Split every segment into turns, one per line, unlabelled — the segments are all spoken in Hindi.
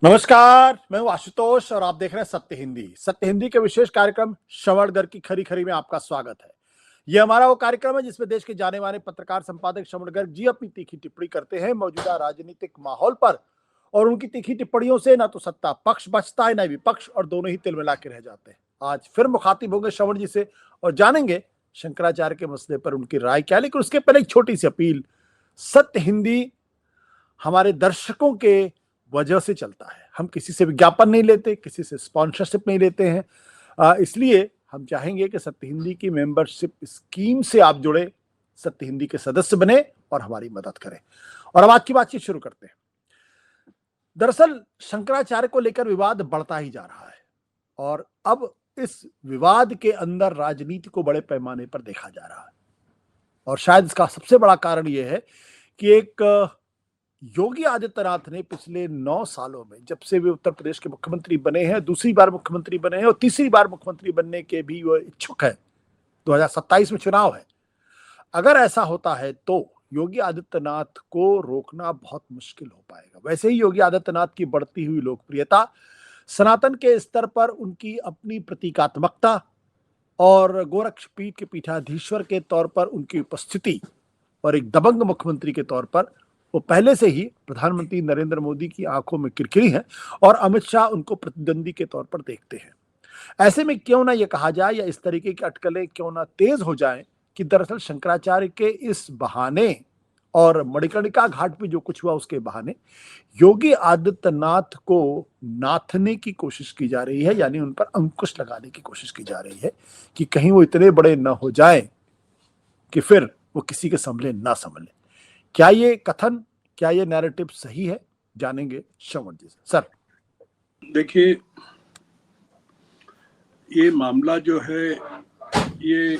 नमस्कार, मैं हूं आशुतोष और आप देख रहे हैं सत्य हिंदी। सत्य हिंदी के विशेष कार्यक्रम श्रवणगढ़ की खरी खरी में आपका स्वागत है। यह हमारा वो कार्यक्रम है जिसमें देश के जाने माने पत्रकार संपादक श्रवणगढ़ जी अपनी तीखी टिप्पणी करते हैं मौजूदा राजनीतिक माहौल पर। और उनकी तीखी टिप्पणियों से ना तो सत्ता पक्ष बचता है, ना विपक्ष, और दोनों ही तिलमिला के रह जाते हैं। आज फिर मुखातिब होंगे श्रवण जी से और जानेंगे शंकराचार्य के मसले पर उनकी राय क्या है। लेकिन उसके पहले एक छोटी सी अपील। सत्य हिंदी हमारे दर्शकों के वजह से चलता है। हम किसी से विज्ञापन नहीं लेते, किसी से स्पॉन्सरशिप नहीं लेते हैं। इसलिए हम चाहेंगे कि सत्य हिंदी की मेंबरशिप स्कीम से आप जुड़े, सत्य हिंदी के सदस्य बने और हमारी मदद करें। और अब आज की बातचीत शुरू करते हैं। दरअसल शंकराचार्य को लेकर विवाद बढ़ता ही जा रहा है और अब इस विवाद के अंदर राजनीति को बड़े पैमाने पर देखा जा रहा है। और शायद इसका सबसे बड़ा कारण यह है कि एक योगी आदित्यनाथ ने पिछले 9 सालों में, जब से वे उत्तर प्रदेश के मुख्यमंत्री बने हैं, दूसरी बार मुख्यमंत्री बने हैं और तीसरी बार मुख्यमंत्री बनने के भी वो इच्छुक है। 2027 में चुनाव है। अगर ऐसा होता है तो योगी आदित्यनाथ को रोकना बहुत मुश्किल हो पाएगा। वैसे ही योगी आदित्यनाथ की बढ़ती हुई लोकप्रियता, सनातन के स्तर पर उनकी अपनी प्रतीकात्मकता और गोरक्षपीठ के पीठाधीश्वर के तौर पर उनकी उपस्थिति और एक दबंग मुख्यमंत्री के तौर पर वो पहले से ही प्रधानमंत्री नरेंद्र मोदी की आंखों में किरकिरी है और अमित शाह उनको प्रतिद्वंदी के तौर पर देखते हैं। ऐसे में क्यों ना ये कहा जाए या इस तरीके की अटकलें क्यों ना तेज हो जाएं कि दरअसल शंकराचार्य के इस बहाने और मणिकर्णिका घाट पे जो कुछ हुआ उसके बहाने योगी आदित्यनाथ को नाथने की कोशिश की जा रही है, यानी उन पर अंकुश लगाने की कोशिश की जा रही है कि कहीं वो इतने बड़े न हो जाएं कि फिर वो किसी के संभले ना संभले। क्या ये कथन, क्या ये नैरेटिव सही है? जानेंगे श्रवण जी से। सर
देखिए, ये मामला जो है ये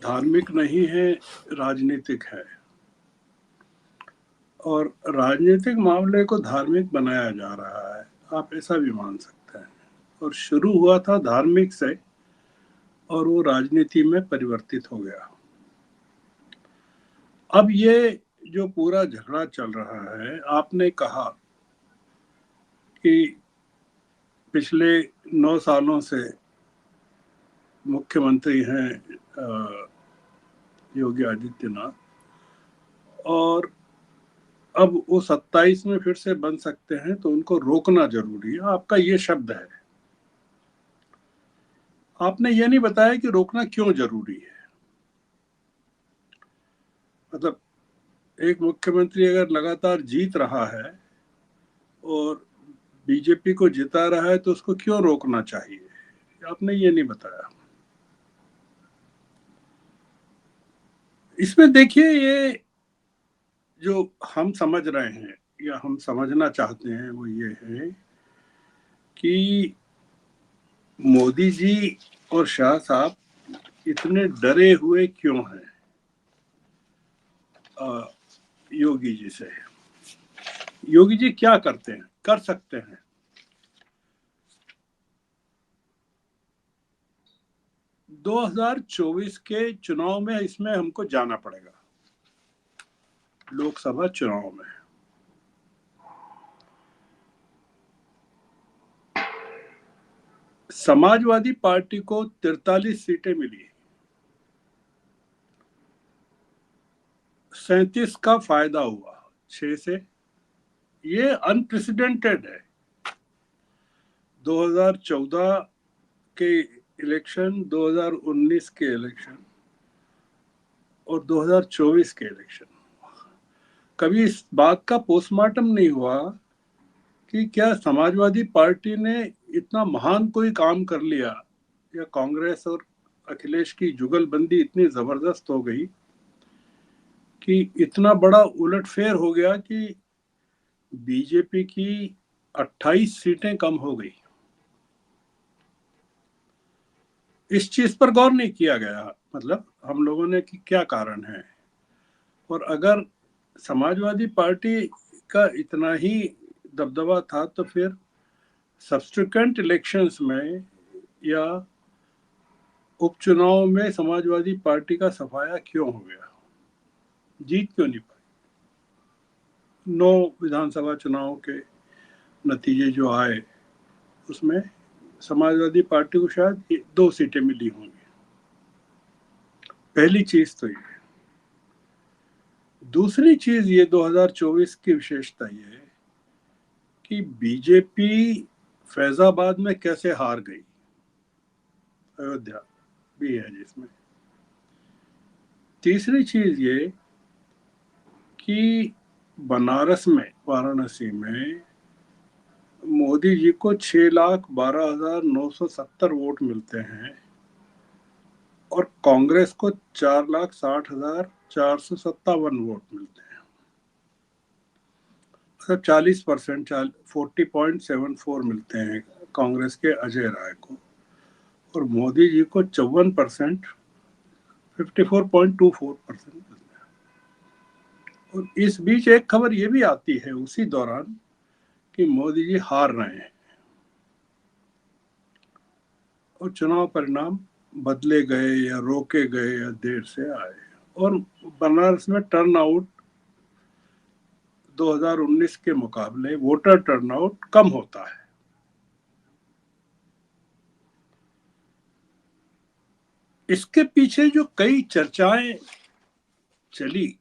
धार्मिक नहीं है, राजनीतिक है। और राजनीतिक मामले को धार्मिक बनाया जा रहा है, आप ऐसा भी मान सकते हैं। और शुरू हुआ था धार्मिक से और वो राजनीति में परिवर्तित हो गया। अब ये जो पूरा झगड़ा चल रहा है, आपने कहा कि पिछले 9 सालों से मुख्यमंत्री हैं योगी आदित्यनाथ, और अब वो 27 में फिर से बन सकते हैं, तो उनको रोकना जरूरी है। आपका ये शब्द है। आपने ये नहीं बताया कि रोकना क्यों जरूरी है। मतलब एक मुख्यमंत्री अगर लगातार जीत रहा है और बीजेपी को जिता रहा है तो उसको क्यों रोकना चाहिए, आपने ये नहीं बताया। इसमें देखिए, ये जो हम समझ रहे हैं या हम समझना चाहते हैं वो ये है कि मोदी जी और शाह साहब इतने डरे हुए क्यों हैं योगी जी से। योगी जी क्या करते हैं, कर सकते हैं। दो 2024 के चुनाव में इसमें हमको जाना पड़ेगा, लोकसभा चुनाव में। समाजवादी पार्टी को 43 सीटें मिली, 37 का फायदा हुआ 6 से। ये अनप्रेसिडेंटेड है। 2014 के इलेक्शन, 2019 के इलेक्शन और 2024 के इलेक्शन, कभी इस बात का पोस्टमार्टम नहीं हुआ कि क्या समाजवादी पार्टी ने इतना महान कोई काम कर लिया, या कांग्रेस और अखिलेश की जुगलबंदी इतनी जबरदस्त हो गई कि इतना बड़ा उलटफेर हो गया कि बीजेपी की 28 सीटें कम हो गई। इस चीज पर गौर नहीं किया गया, मतलब हम लोगों ने कि क्या कारण है। और अगर समाजवादी पार्टी का इतना ही दबदबा था तो फिर सब्सिक्वेंट इलेक्शंस में या उपचुनाव में समाजवादी पार्टी का सफाया क्यों हो गया, जीत क्यों नहीं पाई। 9 विधानसभा चुनाव के नतीजे जो आए उसमें समाजवादी पार्टी को शायद 2 सीटें मिली होंगी। पहली चीज तो ये। दूसरी चीज ये 2024 की विशेषता ये कि बीजेपी फैजाबाद में कैसे हार गई, अयोध्या भी है जिसमें। तीसरी चीज ये कि बनारस में, वाराणसी में मोदी जी को 6,12,970 वोट मिलते हैं और कांग्रेस को 4,60,457 वोट मिलते हैं। मतलब 40%, 40.74 मिलते हैं कांग्रेस के अजय राय को, और मोदी जी को 54%, 54.24% मिलते हैं। और इस बीच एक खबर ये भी आती है उसी दौरान कि मोदी जी हार रहे हैं और चुनाव परिणाम बदले गए या रोके गए या देर से आए, और बनारस में टर्नआउट 2019 के मुकाबले वोटर टर्नआउट कम होता है। इसके पीछे जो कई चर्चाएं चली,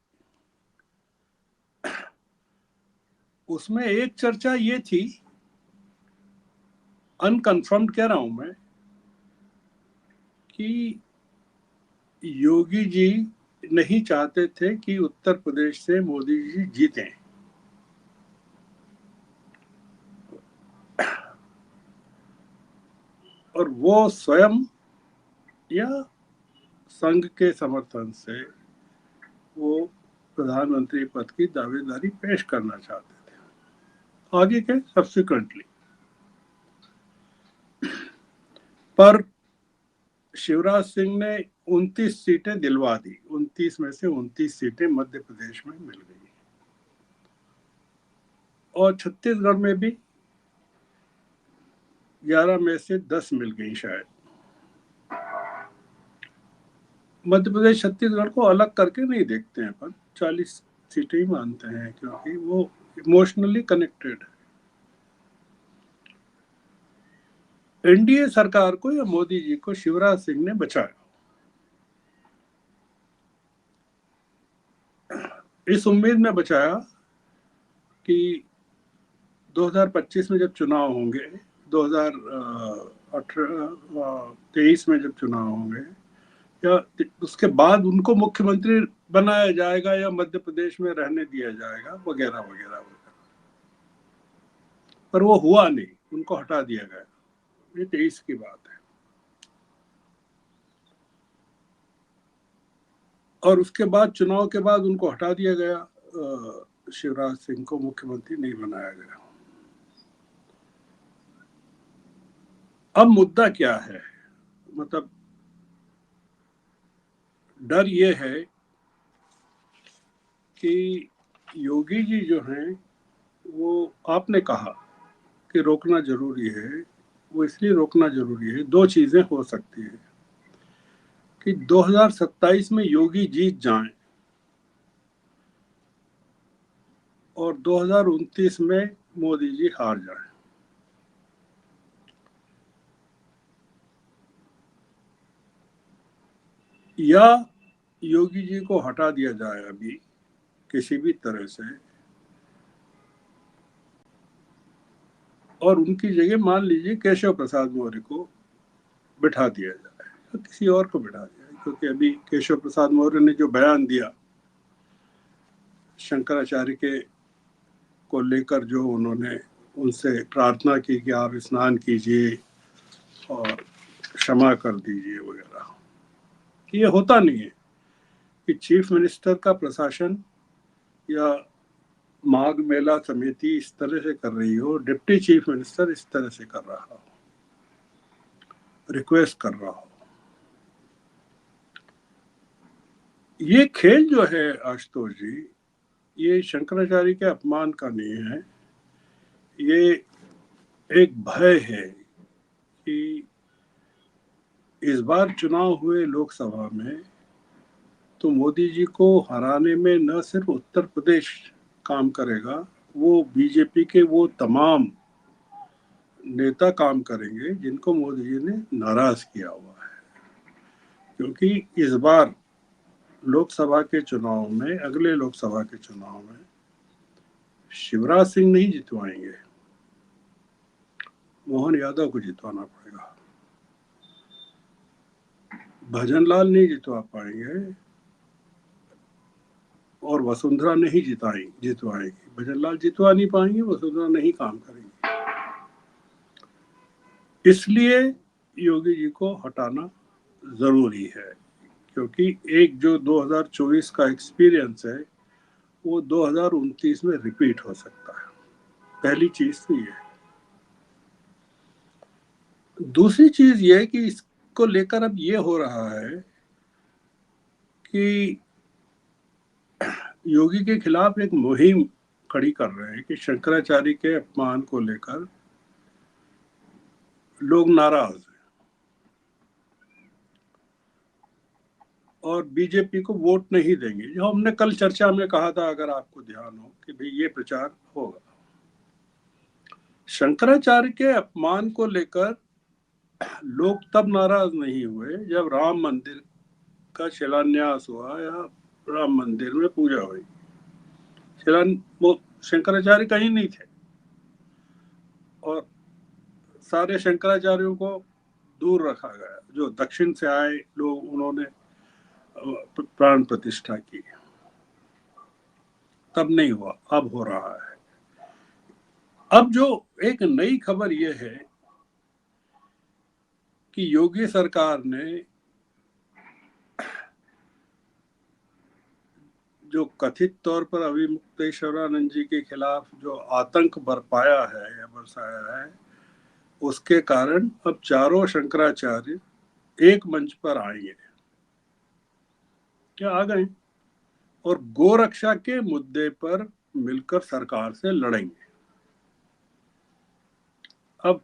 उसमें एक चर्चा ये थी, अनकन्फर्म्ड कह रहा हूं मैं, कि योगी जी नहीं चाहते थे कि उत्तर प्रदेश से मोदी जी जीतें, और वो स्वयं या संघ के समर्थन से वो प्रधानमंत्री पद की दावेदारी पेश करना चाहते थे आगे के सब्सिक्वेंटली। पर शिवराज सिंह ने 29 सीटें दिलवा दी, 29 में से 29 सीटें मध्य प्रदेश में मिल गई, और छत्तीसगढ़ में भी 11 में से 10 मिल गई शायद। मध्य प्रदेश छत्तीसगढ़ को अलग करके नहीं देखते हैं, पर 40 सीटें ही मानते हैं क्योंकि वो इमोशनली कनेक्टेड है। एनडीए सरकार को या मोदी जी को शिवराज सिंह ने बचाया, इस उम्मीद में बचाया कि 2025 में जब चुनाव होंगे, 2023 में जब चुनाव होंगे, या उसके बाद उनको मुख्यमंत्री बनाया जाएगा या मध्य प्रदेश में रहने दिया जाएगा, वगैरह वगैरह वगैरह। पर वो हुआ नहीं, उनको हटा दिया गया। ये 23 की बात है। और उसके बाद, चुनाव के बाद उनको हटा दिया गया, शिवराज सिंह को मुख्यमंत्री नहीं बनाया गया। अब मुद्दा क्या है, मतलब डर ये है कि योगी जी जो हैं, वो आपने कहा कि रोकना जरूरी है, वो इसलिए रोकना जरूरी है, 2 चीजें हो सकती है कि 2027 में योगी जीत जाएं और 2029 में मोदी जी हार जाएं, या योगी जी को हटा दिया जाए अभी किसी भी तरह से, और उनकी जगह मान लीजिए केशव प्रसाद मौर्य को बिठा दिया जाए, तो किसी और को बिठा दिया जाए। क्योंकि अभी केशव प्रसाद मौर्य ने जो बयान दिया शंकराचार्य के को लेकर, जो उन्होंने उनसे प्रार्थना की कि आप स्नान कीजिए और क्षमा कर दीजिए वगैरह, ये होता नहीं है कि चीफ मिनिस्टर का प्रशासन या माघ मेला समिति इस तरह से कर रही हो, डिप्टी चीफ मिनिस्टर इस तरह से कर रहा हो, रिक्वेस्ट कर रहा हो। ये खेल जो है आशुतोष जी, ये शंकराचार्य के अपमान का नहीं है, ये एक भय है कि इस बार चुनाव हुए लोकसभा में तो मोदी जी को हराने में न सिर्फ उत्तर प्रदेश काम करेगा, वो बीजेपी के वो तमाम नेता काम करेंगे जिनको मोदी जी ने नाराज किया हुआ है, क्योंकि इस बार लोकसभा के चुनाव में, अगले लोकसभा के चुनाव में शिवराज सिंह नहीं जितवाएंगे, मोहन यादव को जितवाना पड़ेगा। भजनलाल नहीं जितवा पाएंगे और वसुंधरा नहीं जितवाएगी। भजनलाल जितवा नहीं पाएंगे, वसुंधरा नहीं काम करेंगी। इसलिए योगी जी को हटाना जरूरी है, क्योंकि एक जो 2024 का एक्सपीरियंस है वो 2029 में रिपीट हो सकता है। पहली चीज तो ये। दूसरी चीज ये है कि इसको लेकर अब ये हो रहा है कि योगी के खिलाफ एक मुहिम खड़ी कर रहे हैं कि शंकराचार्य के अपमान को लेकर लोग नाराज हैं और बीजेपी को वोट नहीं देंगे। जो हमने कल चर्चा में कहा था, अगर आपको ध्यान हो, कि भाई ये प्रचार होगा। शंकराचार्य के अपमान को लेकर लोग तब नाराज नहीं हुए जब राम मंदिर का शिलान्यास हुआ या राम मंदिर में पूजा हुई। वो शंकराचार्य कहीं नहीं थे और सारे शंकराचार्यों को दूर रखा गया। जो दक्षिण से आए लोग, उन्होंने प्राण प्रतिष्ठा की। तब नहीं हुआ, अब हो रहा है। अब जो एक नई खबर यह है कि योगी सरकार ने जो कथित तौर पर अभिमुक्तेश्वरानंद जी के खिलाफ जो आतंक बरपाया है या बरसाया है, उसके कारण अब चारों शंकराचार्य एक मंच पर आएंगे, क्या आ गए, और गोरक्षा के मुद्दे पर मिलकर सरकार से लड़ेंगे। अब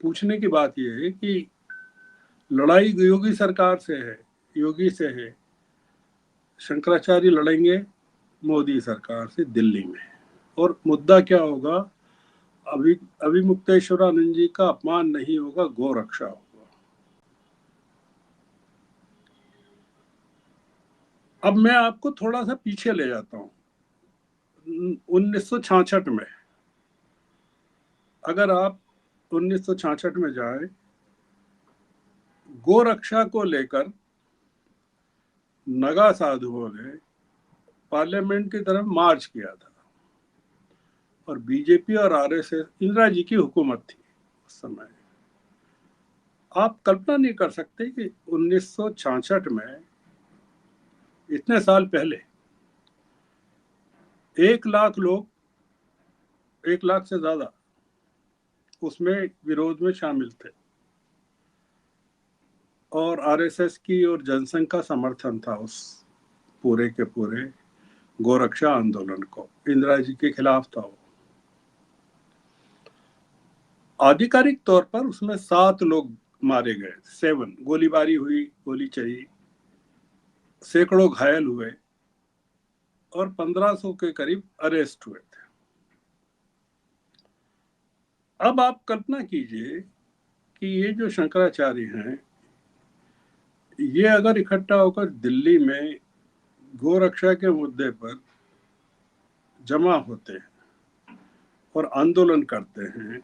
पूछने की बात यह है कि लड़ाई योगी सरकार से है, योगी से है। शंकराचार्य लड़ेंगे मोदी सरकार से दिल्ली में, और मुद्दा क्या होगा? अभिमुक्तेश्वरानंद जी का अपमान नहीं होगा, गोरक्षा होगा। अब मैं आपको थोड़ा सा पीछे ले जाता हूं। 1966 में, अगर आप 1966 में जाए, गोरक्षा को लेकर नगा साधुओं ने पार्लियामेंट की तरफ मार्च किया था और बीजेपी और आरएसएस, इंदिरा जी की हुकूमत थी उस समय। आप कल्पना नहीं कर सकते कि 1966 में, इतने साल पहले, 1 लाख लोग, 1 लाख से ज्यादा उसमें विरोध में शामिल थे और आरएसएस की और जनसंघ का समर्थन था उस पूरे के पूरे गोरक्षा आंदोलन को। इंदिरा जी के खिलाफ था वो। आधिकारिक तौर पर उसमें 7 लोग मारे गए, 7 गोलीबारी हुई, गोली चली, सैकड़ों घायल हुए और 1500 के करीब अरेस्ट हुए थे। अब आप कल्पना कीजिए कि ये जो शंकराचार्य हैं, ये अगर इकट्ठा होकर दिल्ली में गोरक्षा के मुद्दे पर जमा होते हैं और आंदोलन करते हैं,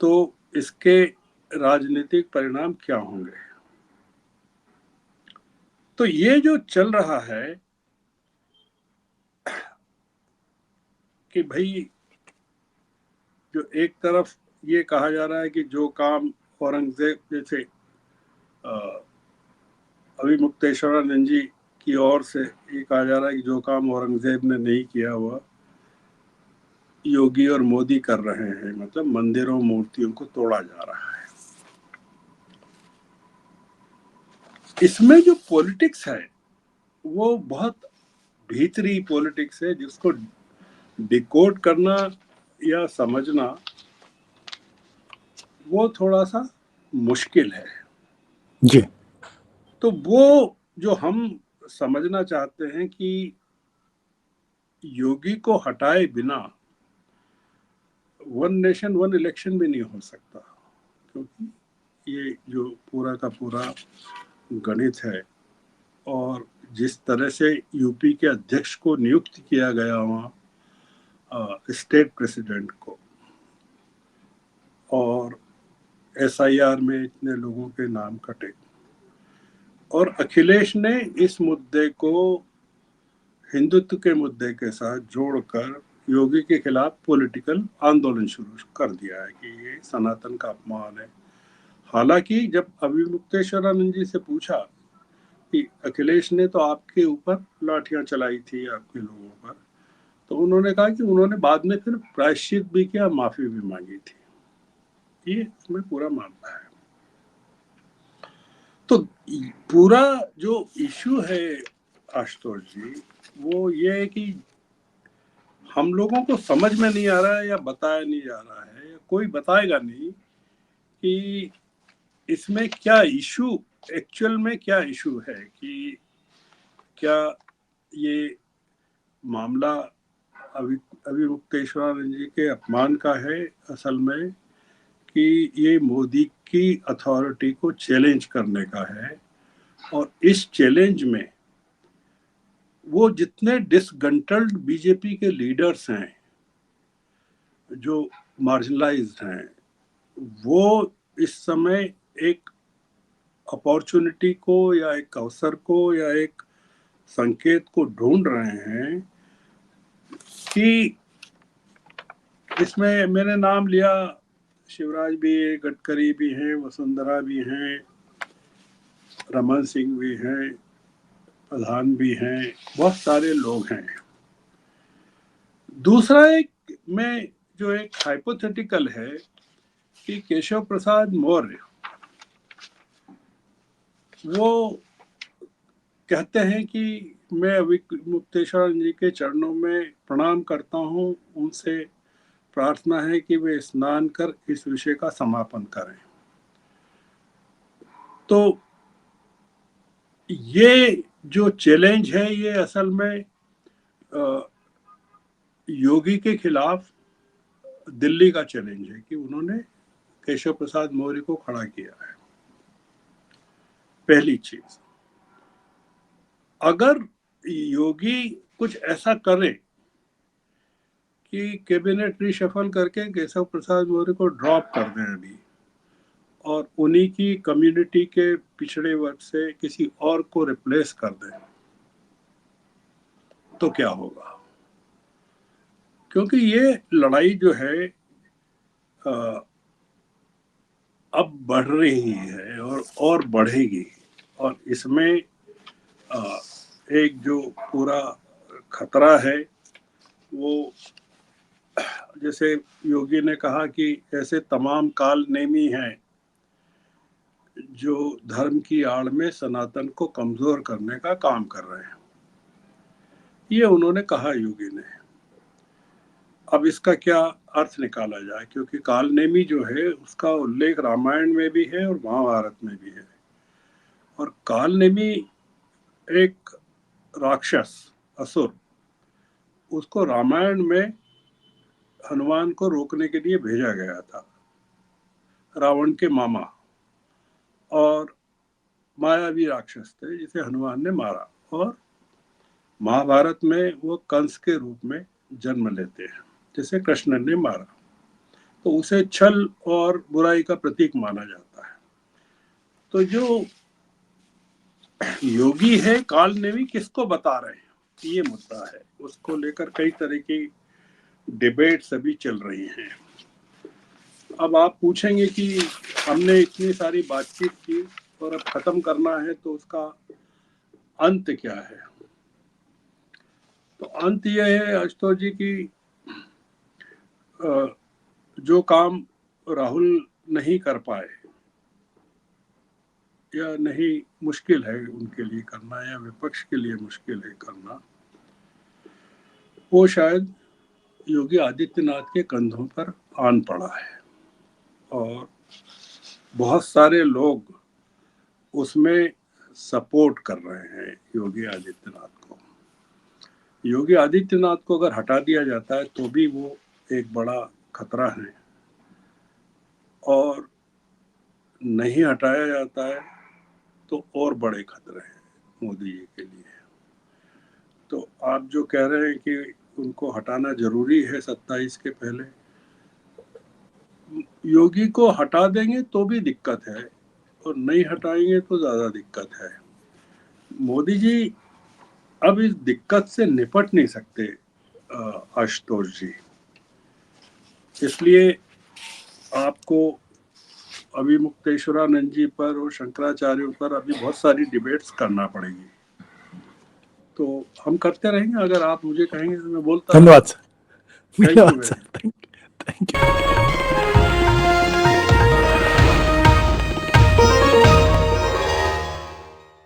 तो इसके राजनीतिक परिणाम क्या होंगे? तो ये जो चल रहा है कि भाई, जो एक तरफ ये कहा जा रहा है कि जो काम औरंगजेब, जैसे अभिमुक्तेश्वरानंद जी की ओर से ये कहा जा रहा है कि जो काम औरंगजेब ने नहीं किया हुआ योगी और मोदी कर रहे हैं, मतलब मंदिरों मूर्तियों को तोड़ा जा रहा है। इसमें जो पॉलिटिक्स है वो बहुत भीतरी पॉलिटिक्स है, जिसको डिकोड करना या समझना वो थोड़ा सा मुश्किल है
जी।
तो वो जो हम समझना चाहते हैं कि योगी को हटाए बिना वन नेशन वन इलेक्शन भी नहीं हो सकता, क्योंकि ये जो पूरा का पूरा गणित है और जिस तरह से यूपी के अध्यक्ष को नियुक्त किया गया वहाँ स्टेट प्रेसिडेंट को, और एसआईआर में इतने लोगों के नाम कटे, और अखिलेश ने इस मुद्दे को हिंदुत्व के मुद्दे के साथ जोड़कर योगी के खिलाफ पॉलिटिकल आंदोलन शुरू कर दिया है कि ये सनातन का अपमान है। हालांकि जब अभिमुक्तेश्वरानंद जी से पूछा कि अखिलेश ने तो आपके ऊपर लाठियां चलाई थी, आपके लोगों पर, तो उन्होंने कहा कि उन्होंने बाद में फिर प्रायश्चित भी किया, माफी भी मांगी थी। ये इसमें पूरा मामला है। तो पूरा जो इशू है आशुतोष जी, वो ये है कि हम लोगों को समझ में नहीं आ रहा है या बताया नहीं जा रहा है, या कोई बताएगा नहीं कि इसमें क्या इशू, एक्चुअल में क्या इशू है, कि क्या ये मामला अभिमुक्तेश्वरानंद जी के अपमान का है असल में, कि ये मोदी की अथॉरिटी को चैलेंज करने का है। और इस चैलेंज में वो जितने डिसगंटल्ड बीजेपी के लीडर्स हैं, जो मार्जिनलाइज्ड हैं, वो इस समय एक अपॉर्चुनिटी को या एक अवसर को या एक संकेत को ढूंढ रहे हैं कि इसमें मैंने नाम लिया, शिवराज भी है, गडकरी भी हैं, वसुंधरा भी हैं, रमन सिंह भी हैं, प्रधान भी हैं, बहुत सारे लोग हैं। दूसरा एक में जो एक हाइपोथेटिकल है कि केशव प्रसाद मौर्य वो कहते हैं कि मैं अभिमुक्तेश्वर जी के चरणों में प्रणाम करता हूँ, उनसे प्रार्थना है कि वे स्नान कर इस विषय का समापन करें। तो ये जो चैलेंज है ये असल में योगी के खिलाफ दिल्ली का चैलेंज है कि उन्होंने केशव प्रसाद मौर्य को खड़ा किया है। पहली चीज, अगर योगी कुछ ऐसा करे कि कैबिनेट रिशफल करके केशव प्रसाद मौर्य को ड्रॉप कर दें अभी, और उन्हीं की कम्युनिटी के पिछड़े वर्ग से किसी और को रिप्लेस कर दें, तो क्या होगा? क्योंकि ये लड़ाई जो है अब बढ़ रही है और बढ़ेगी, और इसमें एक जो पूरा खतरा है वो, जैसे योगी ने कहा कि ऐसे तमाम काल नेमी हैं जो धर्म की आड़ में सनातन को कमजोर करने का काम कर रहे हैं, ये उन्होंने कहा योगी ने। अब इसका क्या अर्थ निकाला जाए, क्योंकि काल नेमी जो है उसका उल्लेख रामायण में भी है और महाभारत में भी है, और काल नेमी एक राक्षस, असुर, उसको रामायण में हनुमान को रोकने के लिए भेजा गया था, रावण के मामा, और मायावी राक्षस थे जिसे हनुमान ने मारा, और महाभारत में वो कंस के रूप में जन्म लेते हैं जिसे कृष्ण ने मारा, तो उसे छल और बुराई का प्रतीक माना जाता है। तो जो योगी है, काल नेमी किसको बता रहे हैं, ये मुद्दा है, उसको लेकर कई तरह की डिबेट्स अभी चल रही हैं। अब आप पूछेंगे कि हमने इतनी सारी बातचीत की और अब खत्म करना है, तो उसका अंत क्या है? तो अंत यह है आशुतोष जी की जो काम राहुल नहीं कर पाए या नहीं, मुश्किल है उनके लिए करना, या विपक्ष के लिए मुश्किल है करना, वो शायद योगी आदित्यनाथ के कंधों पर आन पड़ा है, और बहुत सारे लोग उसमें सपोर्ट कर रहे हैं योगी आदित्यनाथ को। योगी आदित्यनाथ को अगर हटा दिया जाता है तो भी वो एक बड़ा खतरा है और नहीं हटाया जाता है तो और बड़े खतरे हैं मोदी जी के लिए। तो आप जो कह रहे हैं कि उनको हटाना जरूरी है 27 के पहले, योगी को हटा देंगे तो भी दिक्कत है और नहीं हटाएंगे तो ज्यादा दिक्कत है। मोदी जी अब इस दिक्कत से निपट नहीं सकते आशुतोष जी, इसलिए आपको अभी मुक्तेश्वरानंद जी पर और शंकराचार्यों पर अभी बहुत सारी डिबेट्स करना पड़ेगी। तो हम करते रहेंगे, अगर आप मुझे कहेंगे तो मैं बोलता
धन्यवाद सर।
थैंक यू
धन्यवाद
वेरी
सर। Thank you.